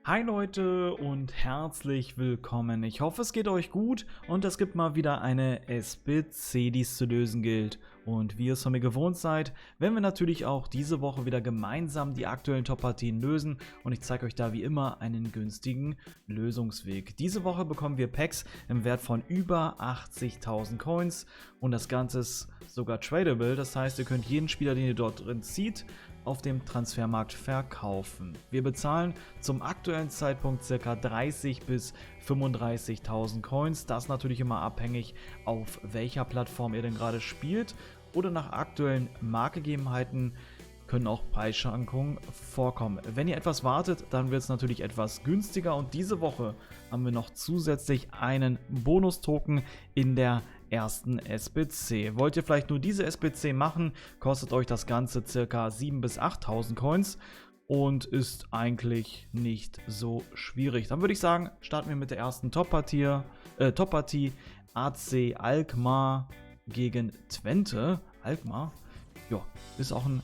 Hi Leute und herzlich willkommen. Ich hoffe, es geht euch gut und es gibt mal wieder eine SBC, die es zu lösen gilt. Und wie ihr es von mir gewohnt seid, werden wir natürlich auch diese Woche wieder gemeinsam die aktuellen Top-Partien lösen und ich zeige euch da wie immer einen günstigen Lösungsweg. Diese Woche bekommen wir Packs im Wert von über 80.000 Coins und das Ganze ist sogar tradable, das heißt, ihr könnt jeden Spieler, den ihr dort drin zieht, auf dem Transfermarkt verkaufen. Wir bezahlen zum aktuellen Zeitpunkt ca. 30.000 bis 35.000 Coins. Das natürlich immer abhängig, auf welcher Plattform ihr denn gerade spielt oder nach aktuellen Marktgegebenheiten können auch Preisschwankungen vorkommen. Wenn ihr etwas wartet, dann wird es natürlich etwas günstiger und diese Woche haben wir noch zusätzlich einen Bonus-Token in der ersten SBC. Wollt ihr vielleicht nur diese SBC machen, kostet euch das Ganze ca. 7.000 bis 8.000 Coins und ist eigentlich nicht so schwierig. Dann würde ich sagen, starten wir mit der ersten Top-Partie. AC Alkmaar gegen Twente. Alkmaar, ja, ist auch ein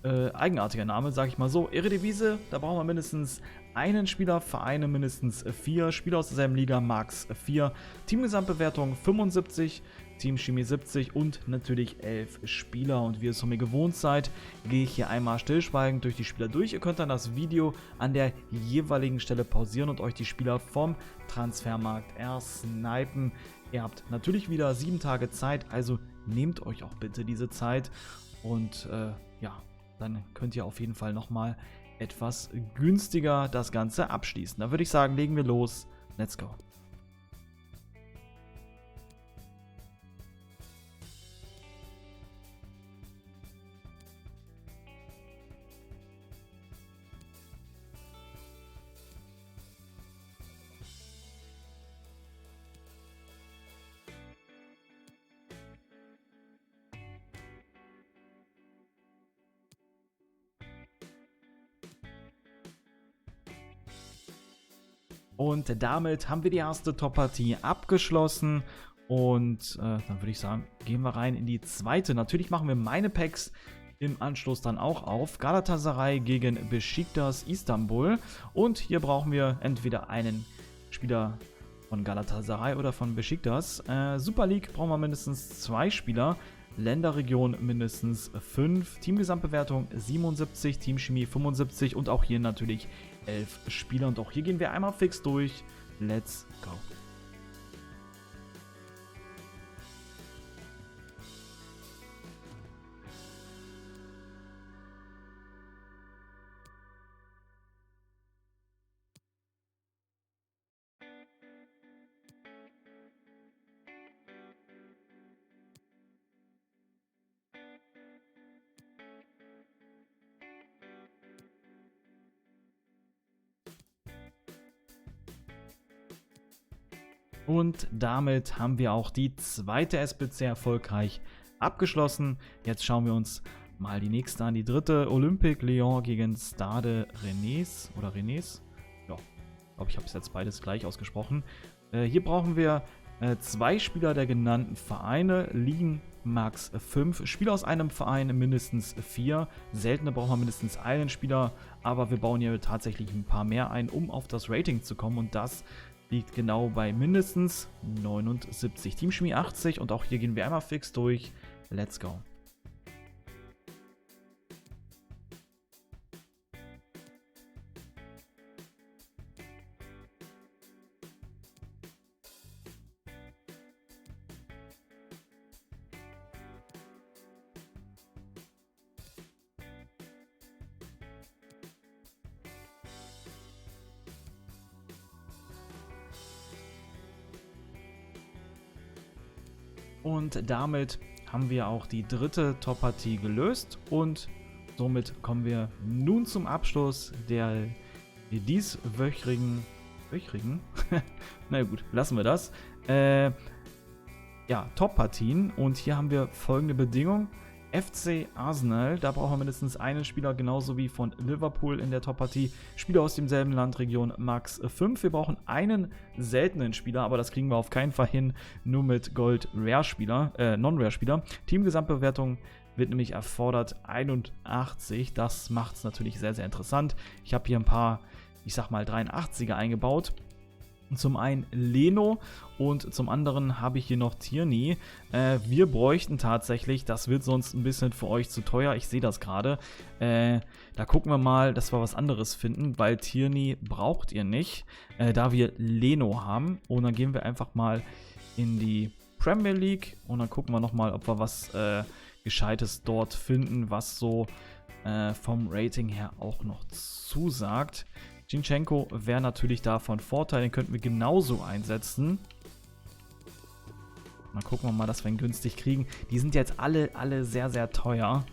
eigenartiger Name, sage ich mal so. Eredivisie, da brauchen wir mindestens einen Spieler, Vereine mindestens 4, Spieler aus derselben Liga, Max 4, Teamgesamtbewertung 75, Teamchemie 70 und natürlich 11 Spieler. Und wie ihr es von mir gewohnt seid, gehe ich hier einmal stillschweigend durch die Spieler durch. Ihr könnt dann das Video an der jeweiligen Stelle pausieren und euch die Spieler vom Transfermarkt ersnipen. Ihr habt natürlich wieder 7 Tage Zeit, also nehmt euch auch bitte diese Zeit und ja, dann könnt ihr auf jeden Fall nochmal etwas günstiger das Ganze abschließen. Dann würde ich sagen, legen wir los. Let's go. Und damit haben wir die erste Top-Partie abgeschlossen. Und dann würde ich sagen, gehen wir rein in die zweite. Natürlich machen wir meine Packs im Anschluss dann auch auf. Galatasaray gegen Beşiktaş Istanbul. Und hier brauchen wir entweder einen Spieler von Galatasaray oder von Beşiktaş. Super League brauchen wir mindestens 2 Spieler. Länderregion mindestens 5, Teamgesamtbewertung 77, Teamchemie 75 und auch hier natürlich 11 Spieler. Und auch hier gehen wir einmal fix durch. Let's go. Und damit haben wir auch die zweite SBC erfolgreich abgeschlossen. Jetzt schauen wir uns mal die nächste an, die dritte. Olympique Lyon gegen Stade Rennais oder Rennais. Ja, ich glaube, ich habe es jetzt beides gleich ausgesprochen. Hier brauchen wir 2 Spieler der genannten Vereine, liegen Max 5, Spieler aus einem Verein mindestens 4, seltene brauchen wir mindestens einen Spieler, aber wir bauen hier tatsächlich ein paar mehr ein, um auf das Rating zu kommen und das liegt genau bei mindestens 79. Teamchemie 80 und auch hier gehen wir einmal fix durch. Let's go. Und damit haben wir auch die dritte Top-Partie gelöst und somit kommen wir nun zum Abschluss der dieswöchigen. Na gut, lassen wir das. Ja, Top-Partien und hier haben wir folgende Bedingungen. FC Arsenal, da brauchen wir mindestens einen Spieler, genauso wie von Liverpool in der Top-Partie. Spieler aus demselben Land, Region Max 5. Wir brauchen einen seltenen Spieler, aber das kriegen wir auf keinen Fall hin, nur mit Gold-Rare-Spieler, Non-Rare-Spieler. Teamgesamtbewertung wird nämlich erfordert 81. Das macht es natürlich sehr, sehr interessant. Ich habe hier ein paar ich sag mal, 83er eingebaut. Zum einen Leno und zum anderen habe ich hier noch Tierney. Wir bräuchten tatsächlich, das wird sonst ein bisschen für euch zu teuer, ich sehe das gerade. Da gucken wir mal, dass wir was anderes finden, weil Tierney braucht ihr nicht, da wir Leno haben. Und dann gehen wir einfach mal in die Premier League und dann gucken wir nochmal, ob wir was Gescheites dort finden, was so vom Rating her auch noch zusagt. Zinchenko wäre natürlich da von Vorteil, den könnten wir genauso einsetzen. Mal gucken wir mal, dass wir ihn günstig kriegen. Die sind jetzt alle sehr, sehr teuer.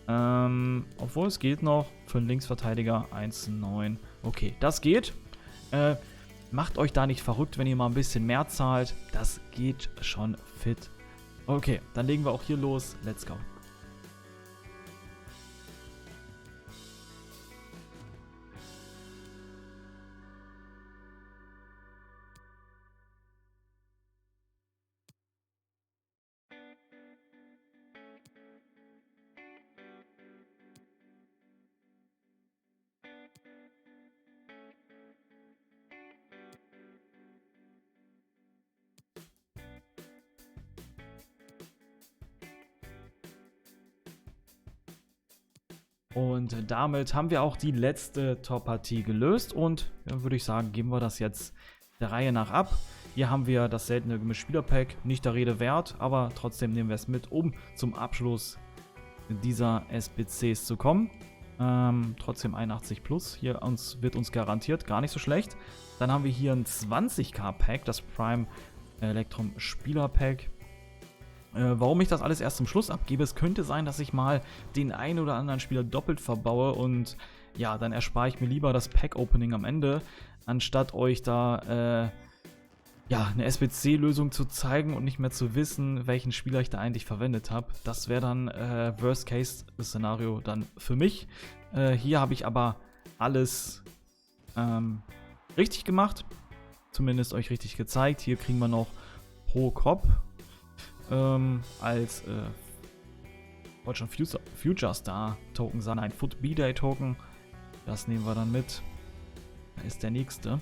Obwohl es geht noch für einen Linksverteidiger 1,9. Okay, das geht. Macht euch da nicht verrückt, wenn ihr mal ein bisschen mehr zahlt. Das geht schon fit. Okay, dann legen wir auch hier los. Let's go. Und damit haben wir auch die letzte Top-Partie gelöst und dann würde ich sagen, geben wir das jetzt der Reihe nach ab. Hier haben wir das seltene Gemischt-Spieler-Pack, nicht der Rede wert, aber trotzdem nehmen wir es mit, um zum Abschluss dieser SBCs zu kommen. Trotzdem 81 plus, hier wird uns garantiert, gar nicht so schlecht. Dann haben wir hier ein 20k Pack, das Prime Electrum Spieler Pack. Warum ich das alles erst zum Schluss abgebe, es könnte sein, dass ich mal den einen oder anderen Spieler doppelt verbaue und ja, dann erspare ich mir lieber das Pack-Opening am Ende, anstatt euch da ja, eine SBC-Lösung zu zeigen und nicht mehr zu wissen, welchen Spieler ich da eigentlich verwendet habe. Das wäre dann Worst-Case-Szenario dann für mich. Hier habe ich aber alles richtig gemacht, zumindest euch richtig gezeigt. Hier kriegen wir noch pro Cop als wollte schon Future Star Token sein, ein Foot B-Day Token. Das nehmen wir dann mit. Da ist der nächste.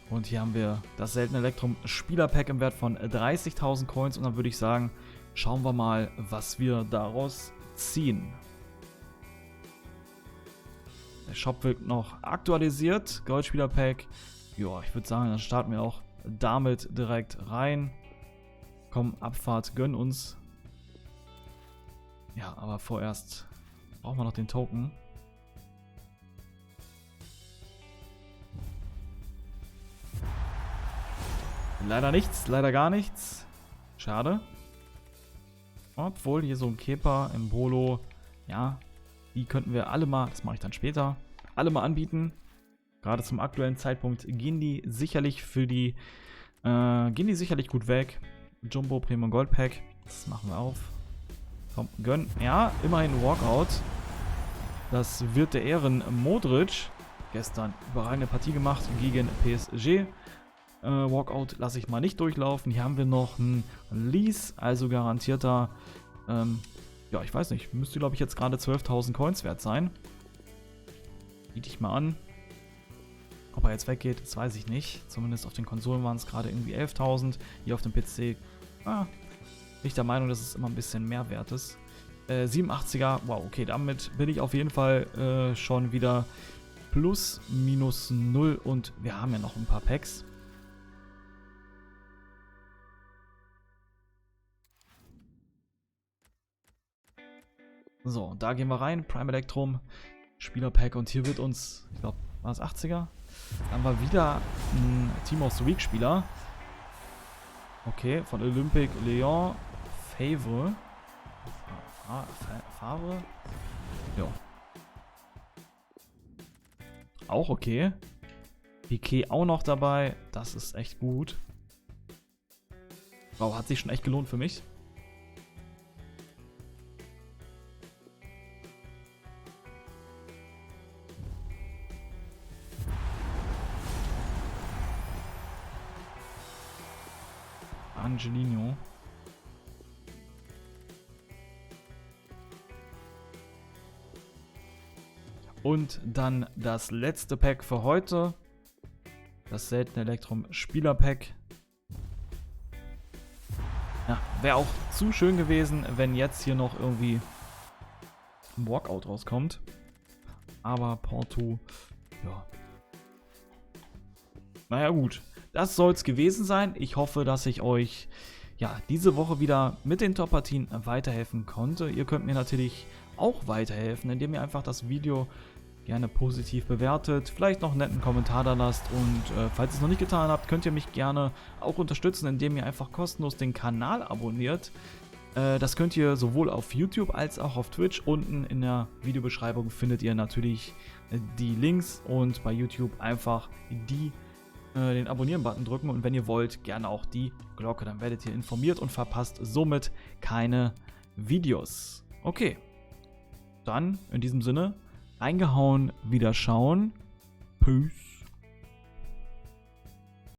Und hier haben wir das seltene Electrum Spieler Pack im Wert von 30.000 Coins. Und dann würde ich sagen, schauen wir mal, was wir daraus ziehen. Der Shop wird noch aktualisiert. Goldspieler Pack. Ja, ich würde sagen, dann starten wir auch damit direkt rein. Komm, Abfahrt, gönn uns. Ja, aber vorerst brauchen wir noch den Token. Leider nichts, leider gar nichts. Schade. Obwohl hier so ein Kepa im Bolo, ja, die könnten wir alle mal, das mache ich dann später, alle mal anbieten. Gerade zum aktuellen Zeitpunkt gehen die sicherlich gut weg. Jumbo Premium Gold Pack, das machen wir auf. Komm, gönn. Ja, immerhin Walkout. Das wird der Ehren Modric. Gestern überragende Partie gemacht gegen PSG. Walkout lasse ich mal nicht durchlaufen. Hier haben wir noch einen Lease, also garantierter, ja, ich weiß nicht, müsste glaube ich jetzt gerade 12.000 Coins wert sein. Biete ich mal an. Ob er jetzt weggeht, das weiß ich nicht. Zumindest auf den Konsolen waren es gerade irgendwie 11.000. Hier auf dem PC, bin ich der Meinung, dass es immer ein bisschen mehr wert ist. 87er, wow, okay, damit bin ich auf jeden Fall schon wieder plus, minus 0 und wir haben ja noch ein paar Packs. So, da gehen wir rein, Prime Electrum, Spielerpack und hier wird uns, ich glaube, war es 80er? Dann haben wir wieder ein Team of the Week Spieler. Okay, von Olympique Lyon, Favre. Favre? Ja. Auch okay. Piquet auch noch dabei, das ist echt gut. Wow, hat sich schon echt gelohnt für mich. Angelino. Und dann das letzte Pack für heute. Das seltene Elektrum Spieler-Pack. Ja, wäre auch zu schön gewesen, wenn jetzt hier noch irgendwie ein Walkout rauskommt. Aber Porto, ja. Naja gut, das soll es gewesen sein. Ich hoffe, dass ich euch diese Woche wieder mit den Top-Partien weiterhelfen konnte. Ihr könnt mir natürlich auch weiterhelfen, indem ihr einfach das Video gerne positiv bewertet, vielleicht noch einen netten Kommentar da lasst und falls ihr es noch nicht getan habt, könnt ihr mich gerne auch unterstützen, indem ihr einfach kostenlos den Kanal abonniert. Das könnt ihr sowohl auf YouTube als auch auf Twitch. Unten in der Videobeschreibung findet ihr natürlich die Links und bei YouTube einfach den Abonnieren-Button drücken und wenn ihr wollt, gerne auch die Glocke. Dann werdet ihr informiert und verpasst somit keine Videos. Okay, dann in diesem Sinne, reingehauen, wieder schauen. Peace.